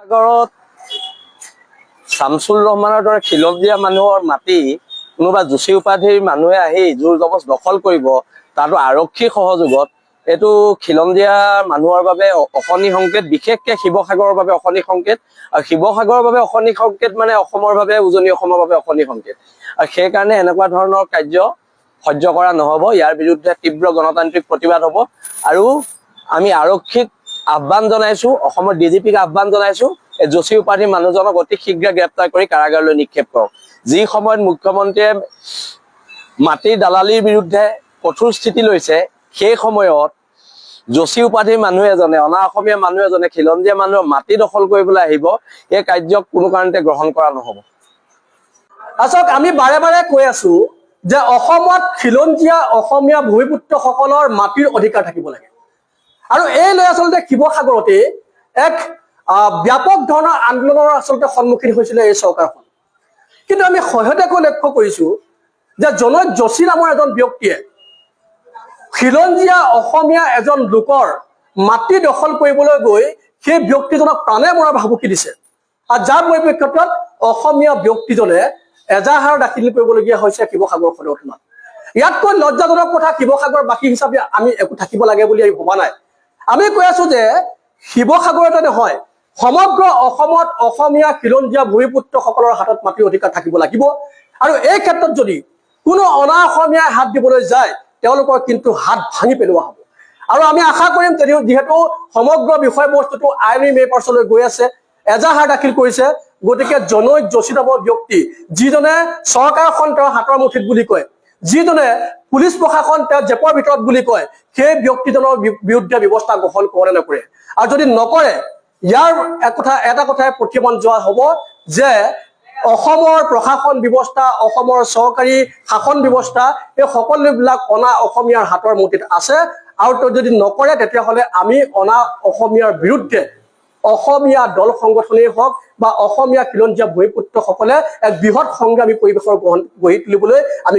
সাগৰত শামছুৰ ৰহমানৰ দৰে খিলঞ্জীয়া মানুহৰ মাটি কোনোবা যোশী উপাধিৰ মানুহে আহি জোৰ জবজ দখল কৰিব, তাতো আৰক্ষী সহযোগত, এইটো খিলঞ্জীয়া মানুহৰ বাবে অশনি সংকেত, বিশেষকৈ শিৱসাগৰৰ বাবে অশনি সংকেত। আৰু শিৱসাগৰৰ বাবে অশনি সংকেত মানে অসমৰ বাবে, উজনি অসমৰ বাবে অশনি সংকেত। আৰু সেইকাৰণে এনেকুৱা ধৰণৰ কাৰ্য সহ্য কৰা নহ'ব। ইয়াৰ বিৰুদ্ধে তীব্ৰ গণতান্ত্ৰিক প্ৰতিবাদ হ'ব। আৰু আমি আৰক্ষীক আহ্বান জনাইছো, অসমৰ ডিজিপিক আহ্বান জনাইছো, এই যোশী উপাধিৰ মানুহজনক অতি শীঘ্ৰে গ্ৰেপ্তাৰ কৰি কাৰাগাৰলৈ নিক্ষেপ কৰক। যি সময়ত মুখ্যমন্ত্ৰীয়ে মাটিৰ দালালিৰ বিৰুদ্ধে কঠোৰ স্থিতি লৈছে, সেই সময়ত যোশী উপাধিৰ মানুহ এজনে, অনা অসমীয়া মানুহ এজনে খিলঞ্জীয়া মানুহৰ মাটি দখল কৰিবলৈ আহিব, এই কাৰ্যক কোনো কাৰণতে গ্ৰহণ কৰা নহ'ব। আচলতে আমি বাৰে বাৰে কৈ আছো যে অসমত খিলঞ্জীয়া অসমীয়া ভূমিপুত্ৰসকলৰ মাটিৰ অধিকাৰ থাকিব লাগে। আৰু এই লৈ আচলতে শিৱসাগৰতে এক ব্যাপক ধৰণৰ আন্দোলনৰ আচলতে সন্মুখীন হৈছিলে এই চৰকাৰখন। কিন্তু আমি শেহতীয়াকৈ লক্ষ্য কৰিছো যে জনৈক যোশী নামৰ এজন ব্যক্তিয়ে খিলঞ্জীয়া অসমীয়া এজন লোকৰ মাটি দখল কৰিবলৈ গৈ সেই ব্যক্তিজনক প্ৰাণে মৰাৰ ভাবুকি দিছে। আৰু যাৰ পৰিপ্ৰেক্ষিতত অসমীয়া ব্যক্তিজনে এজাহাৰ দাখিল কৰিবলগীয়া হৈছে শিৱসাগৰ সদৰ থানাত। ইয়াতকৈ লজ্জাজনক কথা শিৱসাগৰবাসী হিচাপে আমি একো থাকিব লাগে বুলি আমি ভবা নাই। আমি কৈ আছো যে শিৱসাগৰতে নহয়, সমগ্ৰ অসমত অসমীয়া খিলঞ্জীয়া ভূমিপুত্ৰসকলৰ হাতত মাটিৰ অধিকাৰ থাকিব লাগিব। আৰু এই ক্ষেত্ৰত যদি কোনো অনা অসমীয়াই হাত দিবলৈ যায়, তেওঁলোকৰ কিন্তু হাত ভাঙি পেলোৱা হ'ব। আৰু আমি আশা কৰিম, যিহেতু সমগ্ৰ বিষয়বস্তুটো আইনী মেইপাৰ্চলৈ গৈ আছে, এজাহাৰ দাখিল কৰিছে, গতিকে জনৈক যোশী নামৰ ব্যক্তি, যিজনে চৰকাৰখন তেওঁৰ হাতৰ মুঠিত বুলি কয়, যিজনে পুলিচ প্ৰশাসন তেওঁ জেপৰ ভিতৰত বুলি কয়, সেই ব্যক্তিজনৰ বিৰুদ্ধে ব্যৱস্থা গ্ৰহণ কৰে নে নকৰে। আৰু যদি নকৰে, ইয়াৰ এটা কথাই প্ৰতিমান যোৱা হ'ব যে অসমৰ প্ৰশাসন ব্যৱস্থা, অসমৰ চৰকাৰী শাসন ব্যৱস্থা, এই সকলোবিলাক অনা অসমীয়াৰ হাতৰ মুঠিত আছে। আৰু যদি নকৰে, তেতিয়াহ'লে আমি অনা অসমীয়াৰ বিৰুদ্ধে অসমীয়া দল সংগঠনেই হওক বা অসমীয়া খিলঞ্জীয়া ভূমিপুত্ৰসকলে এক বৃহৎ সংগ্ৰামী পৰিৱেশৰ গঢ়ি তুলিবলৈ আমি